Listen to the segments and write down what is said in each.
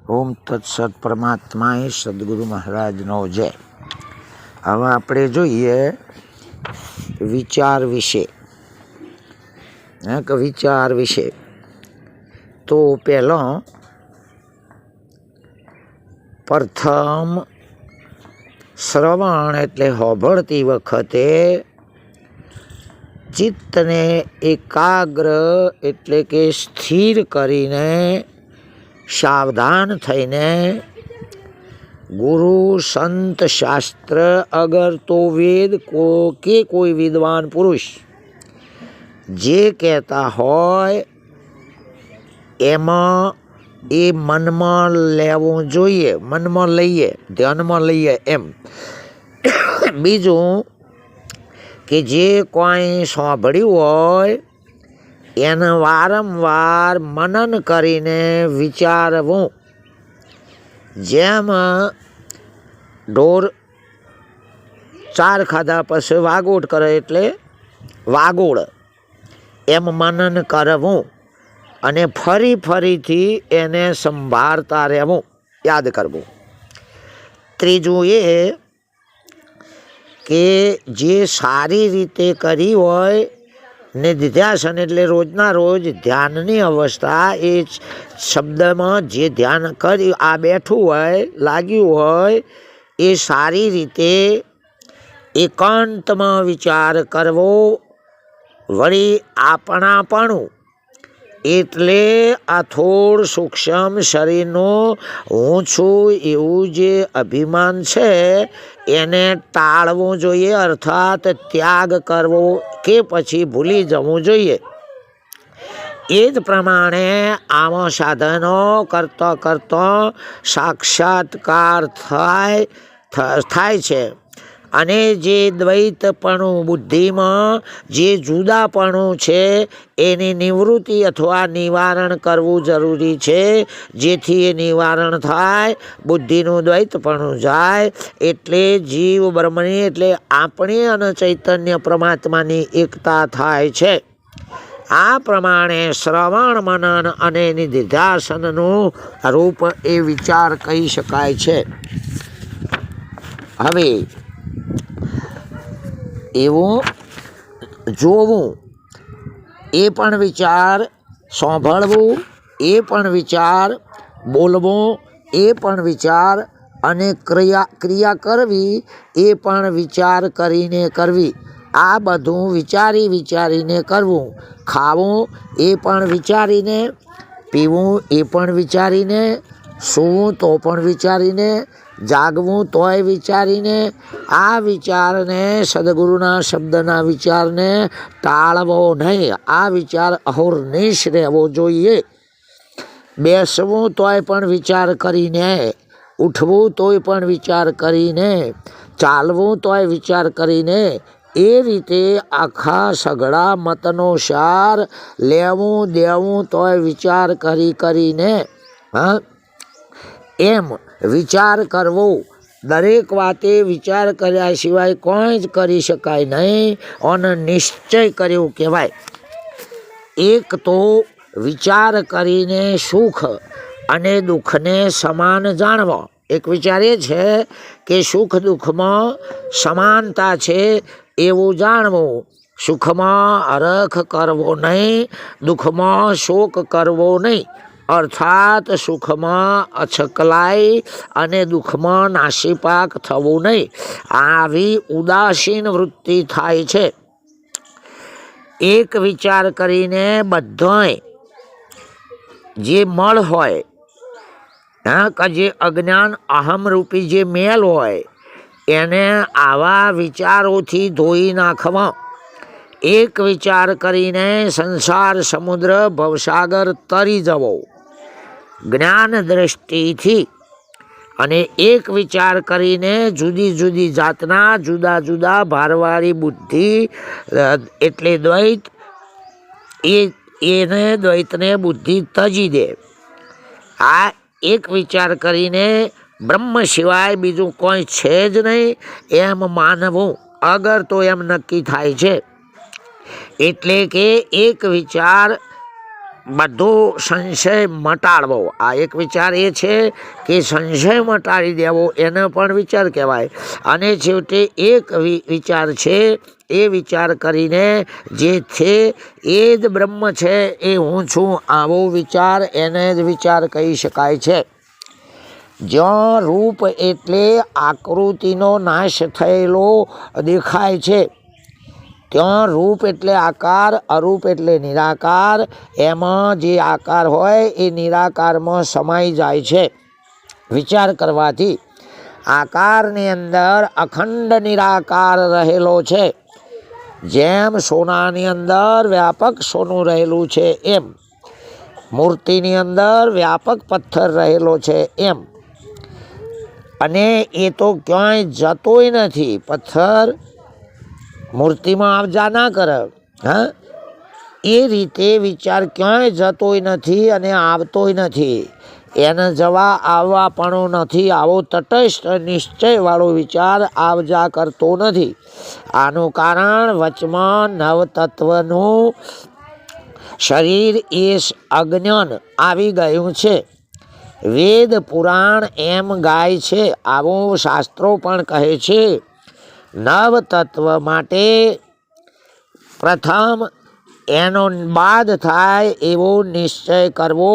ઓમ તત્સત પરમાત્માએ સદગુરુ મહારાજનો જય. હવે આપણે જોઈએ વિચાર વિશે. વિચાર વિશે તો પહેલો પ્રથમ શ્રવણ એટલે હોભળતી વખતે ચિત્તને એકાગ્ર એટલે કે સ્થિર કરીને સાવધાન થઈને ગુરુ સંત શાસ્ત્ર અગર તો વેદ કે કોઈ વિદ્વાન પુરુષ જે કહેતા હોય એમાં એ મનમાં લેવું જોઈએ, મનમાં લઈએ, ધ્યાનમાં લઈએ. એમ બીજું કે જે કોઈ સાંભળ્યું હોય એને વારંવાર મનન કરીને વિચારવું. જેમ ઢોર ચાર ખાધા પછી વાગોળ કરે એટલે વાગોળ, એમ મનન કરવું અને ફરીથી એને સંભાળતા રહેવું, યાદ કરવું. ત્રીજું એ કે જે સારી રીતે કરી હોય નિધિધ્યાસન એટલે રોજના રોજ ધ્યાનની અવસ્થા, એ શબ્દમાં જે ધ્યાન કરી આ બેઠું હોય લાગ્યું હોય એ સારી રીતે એકાંતમાં વિચાર કરવો. વળી આપણાપણું એટલે આ થોડ સૂક્ષ્મ શરીરનું હું છું એવું જે અભિમાન છે એને ટાળવું જોઈએ, અર્થાત ત્યાગ કરવો કે પછી ભૂલી જવું જોઈએ. એ જ પ્રમાણે આવા સાધનો કરતા સાક્ષાત્કાર થાય છે. અને જે દ્વૈતપણું બુદ્ધિમાં જે જુદાપણું છે એની નિવૃત્તિ અથવા નિવારણ કરવું જરૂરી છે, જેથી એ નિવારણ થાય, બુદ્ધિનું દ્વૈતપણું જાય. એટલે જીવ બ્રહ્મની એટલે આપણી અને ચૈતન્ય પરમાત્માની એકતા થાય છે. આ પ્રમાણે શ્રવણ મનન અને નિધિધ્યાસનનું રૂપ એ વિચાર કહી શકાય છે. હવે એવું જોવું એ પણ વિચાર, સાંભળવું એ પણ વિચાર, બોલવું એ પણ વિચાર અને ક્રિયા કરવી એ પણ વિચાર કરીને કરવી. આ બધું વિચારીને કરવું. ખાવું એ પણ વિચારીને, પીવું એ પણ વિચારીને, સૂવું તો પણ વિચારીને, જાગવું તોય વિચારીને. આ વિચારને, સદગુરુના શબ્દના વિચારને ટાળવો નહીં. આ વિચાર અહોરનિશ રહેવો જોઈએ. બેસવું તોય પણ વિચાર કરીને, ઉઠવું તોય પણ વિચાર કરીને, ચાલવું તોય વિચાર કરીને. એ રીતે આખા સઘળા મતનો સાર લેવું દેવું તોય વિચાર કરીને એમ વિચાર કરવો. દરેક વાતે વિચાર કર્યા સિવાય કોઈ જ કરી શકાય નહીં અને નિશ્ચય કર્યું કહેવાય. એક તો વિચાર કરીને સુખ અને દુઃખને સમાન જાણવા. એક વિચાર એ છે કે સુખ દુઃખમાં સમાનતા છે એવું જાણવું. સુખમાં હરખ કરવો નહીં, દુઃખમાં શોક કરવો નહીં. અર્થાત સુખમાં અછકલાય અને દુઃખમાં નાસીપાક થવું નહીં. આવી ઉદાસીન વૃત્તિ થાય છે. એક વિચાર કરીને બધાય જે મળ હોય, જે અજ્ઞાન અહમરૂપી જે મેલ હોય એને આવા વિચારોથી ધોઈ નાખવા. એક વિચાર કરીને સંસાર સમુદ્ર ભવસાગર તરી જવો જ્ઞાન દ્રષ્ટિથી. અને એક વિચાર કરીને જુદી જુદી જાતના જુદા જુદા ભારવાળી બુદ્ધિ એટલે દ્વૈત, એને દ્વૈતને બુદ્ધિ તજી દે. આ એક વિચાર કરીને બ્રહ્મ સિવાય બીજું કોઈ છે જ નહીં એમ માનવું. અગર તો એમ નક્કી થાય છે. એટલે કે એક વિચાર બધો સંશય મટાડવો. આ એક વિચાર એ છે કે સંશય મટાડી દેવો, એને પણ વિચાર કહેવાય. અને છેવટે એક વિચાર છે, એ વિચાર કરીને જે છે એ જ બ્રહ્મ છે, એ હું છું, આવો વિચાર એને જ વિચાર કહી શકાય છે. જ્યાં રૂપ એટલે આકૃતિનો નાશ થયેલો દેખાય છે, ત્યાં રૂપ એટલે આકાર, અરૂપ એટલે નિરાકાર. એમાં જે આકાર હોય એ નિરાકારમાં સમાઈ જાય છે. વિચાર કરવાથી આકારની અંદર અખંડ નિરાકાર રહેલો છે. જેમ સોનાની અંદર વ્યાપક સોનું રહેલું છે, એમ મૂર્તિની અંદર વ્યાપક પથ્થર રહેલો છે, એમ. અને એ તો ક્યાંય જતોય નથી. પથ્થર મૂર્તિમાં આવજા ના કરે. હા, એ રીતે વિચાર ક્યાંય જતોય નથી અને આવતોય નથી. એને જવા આવવાપણું નથી. આવો તટસ્થ નિશ્ચયવાળો વિચાર આવજા કરતો નથી. આનું કારણ વચમાં નવતત્વનું શરીર એ અજ્ઞાન આવી ગયું છે. વેદ પુરાણ એમ ગાય છે, આવું શાસ્ત્રો પણ કહે છે. નવતત્વ માટે પ્રથમ એનો બાદ થાય એવો નિશ્ચય કરવો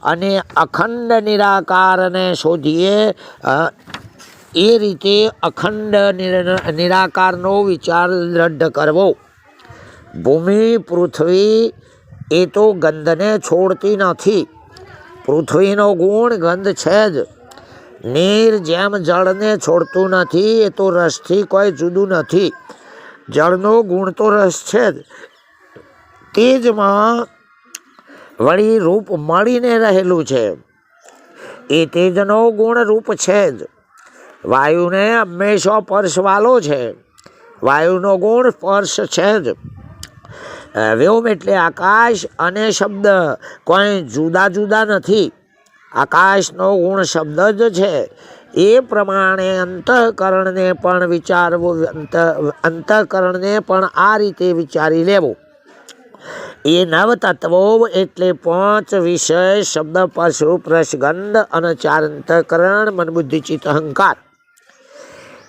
અને અખંડ નિરાકારને શોધીએ. એ રીતે અખંડ નિરાકારનો વિચાર દ્રઢ કરવો. ભૂમિ પૃથ્વી એ તો ગંધને છોડતી નથી. પૃથ્વીનો ગુણ ગંધ છે જ. નીર જેમ જળને છોડતું નથી, એ તો રસથી કોઈ જુદું નથી. જળનો ગુણ તો રસ છે જ. તેજમાં વળી રૂપ મળીને રહેલું છે. એ તેજનો ગુણ રૂપ છે જ. વાયુને હંમેશા સ્પર્શવાલો છે. વાયુનો ગુણ સ્પર્શ છે જ. વ્યોમ એટલે આકાશ અને શબ્દ કોઈ જુદા જુદા નથી. આકાશનો ગુણ શબ્દ જ છે. એ પ્રમાણે અંતઃકરણને પણ વિચારવું, અંતઃકરણને પણ આ રીતે વિચારી લેવું. એ નવતત્વો એટલે 5 વિષય, શબ્દ, સ્પર્શ, રૂપ, રસ, ગંધ અને 4 અંતઃકરણ, મન, બુદ્ધિ, ચિત્ત, અહંકાર.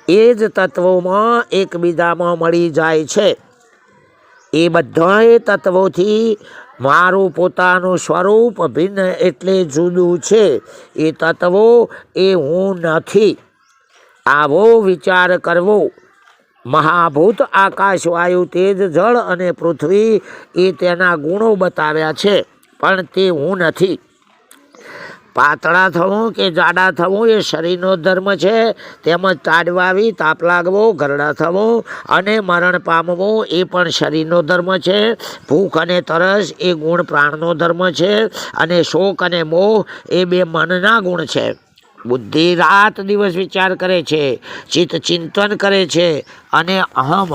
એ જ તત્વોમાં એકબીજામાં મળી જાય છે. એ બધાએ તત્વોથી મારું પોતાનું સ્વરૂપ ભિન્ન એટલે જુદું છે. એ તત્વો એ હું નથી. આવો વિચાર કરવો. મહાભૂત આકાશ, વાયુ, તેજ, જળ અને પૃથ્વી એ તેના ગુણો બતાવ્યા છે, પણ તે હું નથી. પાતળા થવું કે જાડા થવું એ શરીરનો ધર્મ છે. તેમજ તાડવાવી, તાપ લાગવો, ઘરડા થવું અને મરણ પામવું એ પણ શરીરનો ધર્મ છે. ભૂખ અને તરસ એ ગુણ પ્રાણનો ધર્મ છે. અને શોક અને મોહ એ 2 મનના ગુણ છે. બુદ્ધિ રાત દિવસ વિચાર કરે છે, ચિત્ત ચિંતન કરે છે. અને અહમ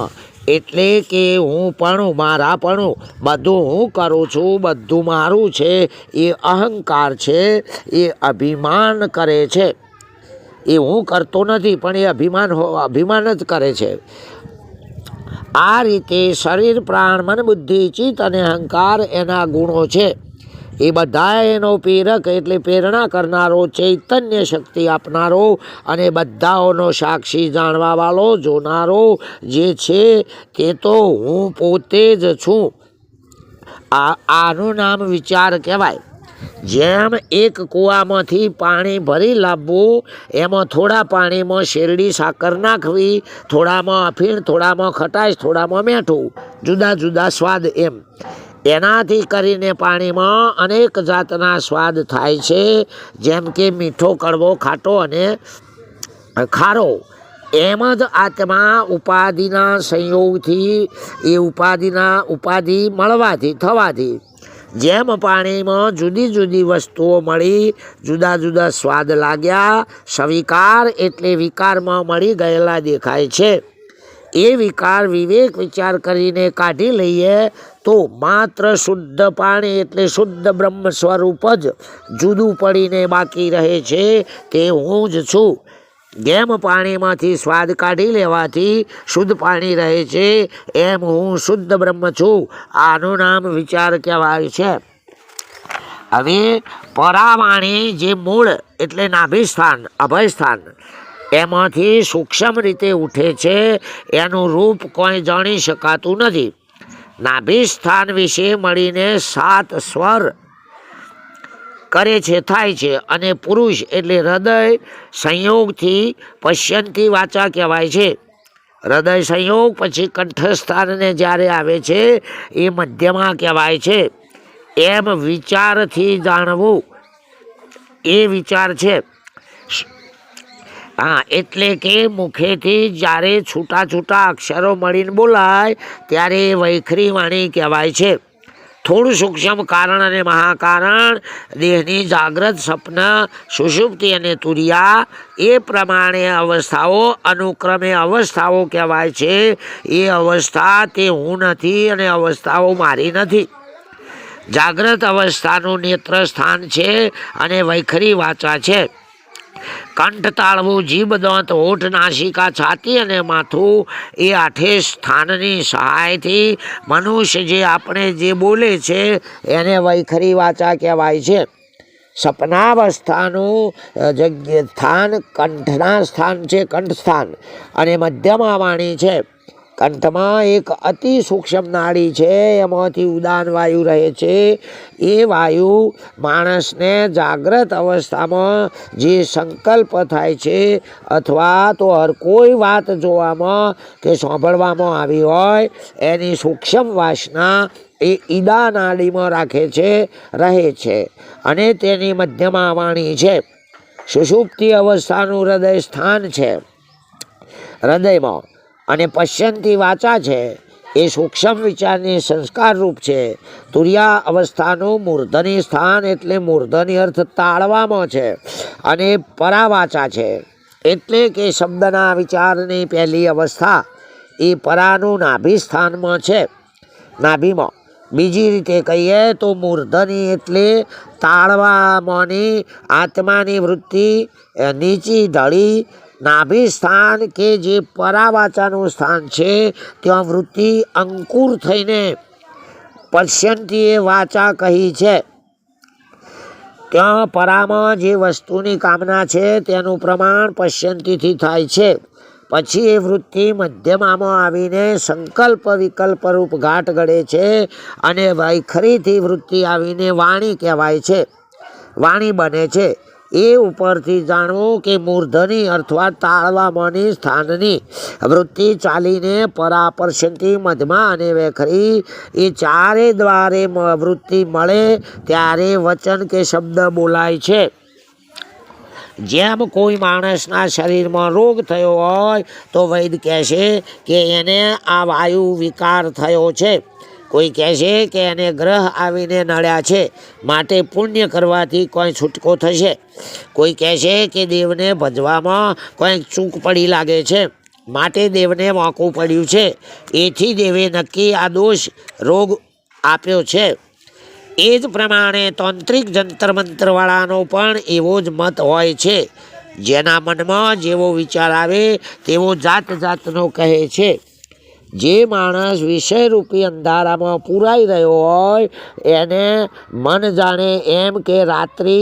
એટલે કે હું પણ, મારાપણું, બધું હું કરું છું, બધું મારું છે, એ અહંકાર છે. એ અભિમાન કરે છે. એ હું કરતો નથી, પણ એ અભિમાન જ કરે છે. આ રીતે શરીર, પ્રાણ, મન, બુદ્ધિ, ચિત્ત અને અહંકાર એના ગુણો છે. એ બધા એનો પ્રેરક એટલે પ્રેરણા કરનારો, ચૈતન્ય શક્તિ આપનારો અને બધાઓનો સાક્ષી, જાણવાવાળો, જોનારો જે છે તે તો હું પોતે જ છું. આનું નામ વિચાર કહેવાય. જેમ એક કૂવામાંથી પાણી ભરી લાવવું, એમાં થોડા પાણીમાં શેરડી સાકર નાખવી, થોડામાં અફીણ, થોડામાં ખટાશ, થોડામાં મીઠું, જુદા જુદા સ્વાદ. એમ એનાથી કરીને પાણીમાં અનેક જાતના સ્વાદ થાય છે. જેમ કે મીઠો, કડવો, ખાટો અને ખારો. એમ જ આત્મા ઉપાધિના સંયોગથી, એ ઉપાધિ મળવાથી, થવાથી, જેમ પાણીમાં જુદી જુદી વસ્તુઓ મળી, જુદા જુદા સ્વાદ લાગ્યા, સવિકાર એટલે વિકારમાં મળી ગયેલા દેખાય છે. એ વિકાર વિવેક વિચાર કરીને કાઢી લઈએ તો માત્ર શુદ્ધ પાણી એટલે શુદ્ધ બ્રહ્મ સ્વરૂપ જ જુદું પડીને બાકી રહે છે. તે હું જ છું. જેમ પાણીમાંથી સ્વાદ કાઢી લેવાથી શુદ્ધ પાણી રહે છે, એમ હું શુદ્ધ બ્રહ્મ છું. આનું નામ વિચાર કહેવાય છે. હવે પરાવાણી જે મૂળ એટલે નાભિસ્થાન અભયસ્થાન એમાંથી સૂક્ષ્મ રીતે ઉઠે છે, એનું રૂપ કોઈ જાણી શકાતું નથી. નાભિસ્થાન વિશે મળીને 7 સ્વર કરે છે થાય છે, અને પુરુષ એટલે હૃદય સંયોગથી પશ્યંતી વાચા કહેવાય છે. હૃદય સંયોગ પછી કંઠસ્થાનને જ્યારે આવે છે એ મધ્યમાં કહેવાય છે. એમ વિચારથી જાણવું એ વિચાર છે. હા, એટલે કે મુખેથી જ્યારે છૂટા છૂટા અક્ષરો મળીને બોલાય ત્યારે વૈખરી વાણી કહેવાય છે. થોડું સૂક્ષ્મ કારણ અને મહાકારણ, દેહની જાગ્રત, સ્વપ્ન, સુષુપ્તિ અને તુરિયા એ પ્રમાણે અવસ્થાઓ અનુક્રમે અવસ્થાઓ કહેવાય છે. એ અવસ્થા તે હું નથી અને અવસ્થાઓ મારી નથી. જાગ્રત અવસ્થાનું નેત્ર સ્થાન છે અને વૈખરી વાચા છે. કંઠ, તાળવું, જીભ, દાંત, હોઠ, નાસિકા, છાતી અને માથું એ 8 સ્થાનની સહાયથી મનુષ્ય જે આપણે જે બોલે છે એને વૈખરી વાચા કહેવાય છે. સપનાવસ્થાનું સ્થાન કંઠના સ્થાન છે, કંઠસ્થાન, અને મધ્યમાં વાણી છે. કંઠમાં એક અતિ સૂક્ષ્મ નાડી છે, એમાંથી ઉદાન વાયુ રહે છે. એ વાયુ માણસને જાગ્રત અવસ્થામાં જે સંકલ્પ થાય છે અથવા તો હર કોઈ વાત જોવામાં કે સાંભળવામાં આવી હોય એની સૂક્ષ્મ વાસના એ ઈદા નાડીમાં રાખે છે, રહે છે, અને તેની મધ્યમાં વાણી છે. સુષુપ્તિ અવસ્થાનું હૃદય સ્થાન છે હૃદયમાં, અને પશ્યંતી વાચા છે એ સૂક્ષ્મ વિચારની સંસ્કાર રૂપ છે. તુરિયા અવસ્થાનું મૂર્ધની સ્થાન એટલે મૂર્ધની અર્થ તાળવામાં છે, અને પરાવાચા છે. એટલે કે શબ્દના વિચારની પહેલી અવસ્થા એ પરાનું નાભી સ્થાનમાં છે, નાભીમાં. બીજી રીતે કહીએ તો મૂર્ધની એટલે તાળવામાંની આત્માની વૃત્તિ નીચી ઢળી. નાભી સ્થાન કે જે પરાવાચાનું સ્થાન છે ત્યાં વૃત્તિ અંકુર થઈને પશ્યંતીએ વાચા કહી છે. ત્યાં પરામાં જે વસ્તુની કામના છે તેનું પ્રમાણ પશ્યંતીથી થાય છે. પછી એ વૃત્તિ મધ્યમાં આવીને સંકલ્પ વિકલ્પ રૂપ ઘાટ ઘડે છે, અને વૈખરીથી વૃત્તિ આવીને વાણી કહેવાય છે, વાણી બને છે. એ ઉપરથી જાણવું કે મૂર્ધની અથવા તાળવામાંની સ્થાનની વૃત્તિ ચાલીને પરા, પશ્યંતી, મધ્યમાં અને વૈખરી એ ચારે દ્વારે વૃત્તિ મળે ત્યારે વચન કે શબ્દ બોલાય છે. જેમ કોઈ માણસના શરીરમાં રોગ થયો હોય તો વૈદ કહેશે કે એને આ વાયુ વિકાર થયો છે. કોઈ કહેશે કે એને ગ્રહ આવીને નડ્યા છે, માટે પુણ્ય કરવાથી કોઈ છૂટકો થશે. કોઈ કહેશે કે દેવને ભજવામાં કંઈક ચૂક પડી લાગે છે, માટે દેવને મોકું પડ્યું છે, એથી દેવે નક્કી આ દોષ રોગ આપ્યો છે. એ જ પ્રમાણે તાંત્રિક જંતર મંત્રવાળાનો પણ એવો જ મત હોય છે. જેના મનમાં જેવો વિચાર આવે તેવો જાત જાતનો કહે છે. જે માણસ વિષયરૂપી અંધારામાં પૂરાઈ રહ્યો હોય એને મન જાણે એમ કે રાત્રિ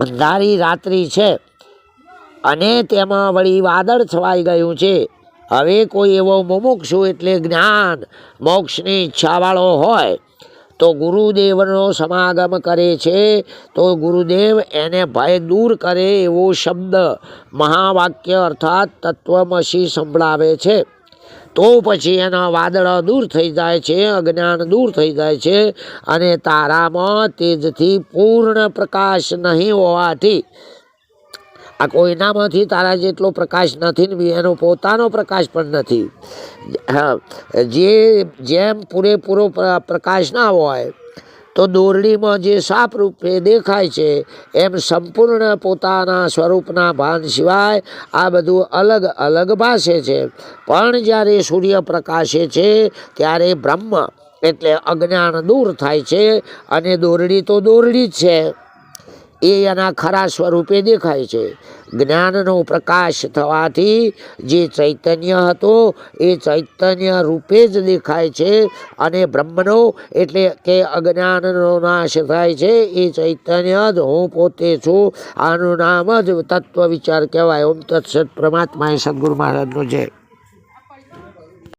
અંધારી રાત્રિ છે અને તેમાં વળી વાદળ છવાઈ ગયું છે. હવે કોઈ એવો મુમુક્ષુ એટલે જ્ઞાન મોક્ષની ઈચ્છાવાળો હોય તો ગુરુદેવનો સમાગમ કરે છે, તો ગુરુદેવ એને ભય દૂર કરે એવો શબ્દ મહાવાક્ય અર્થાત તત્વમસી સંભળાવે છે. તો પછી એના વાદળો દૂર થઈ જાય છે, અજ્ઞાન દૂર થઈ જાય છે, અને તારામાં તેજથી પૂર્ણ પ્રકાશ નહીં હોવાથી, આ કોઈનામાંથી તારા જેટલો પ્રકાશ નથી ને એનો પોતાનો પ્રકાશ પણ નથી. જેમ પૂરેપૂરો પ્રકાશ ના હોય તો દોરડીમાં જે સાપ રૂપે દેખાય છે એમ સંપૂર્ણ પોતાના સ્વરૂપના ભાન સિવાય આ બધું અલગ અલગ ભાસે છે. પણ જ્યારે સૂર્ય પ્રકાશે છે ત્યારે બ્રહ્મ એટલે અજ્ઞાન દૂર થાય છે, અને દોરડી તો દોરડી જ છે. એ એના ખરા સ્વરૂપે દેખાય છે. જ્ઞાનનો પ્રકાશ થવાથી જે ચૈતન્ય હતો એ ચૈતન્ય રૂપે જ દેખાય છે અને બ્રહ્મનો એટલે કે અજ્ઞાનનો નાશ થાય છે એ ચૈતન્ય જ હું પોતે છું. આનું નામ જ તત્વ વિચાર કહેવાય. ઓમ તત્સત. પરમાત્માએ સદગુરુ મહારાજનો જય.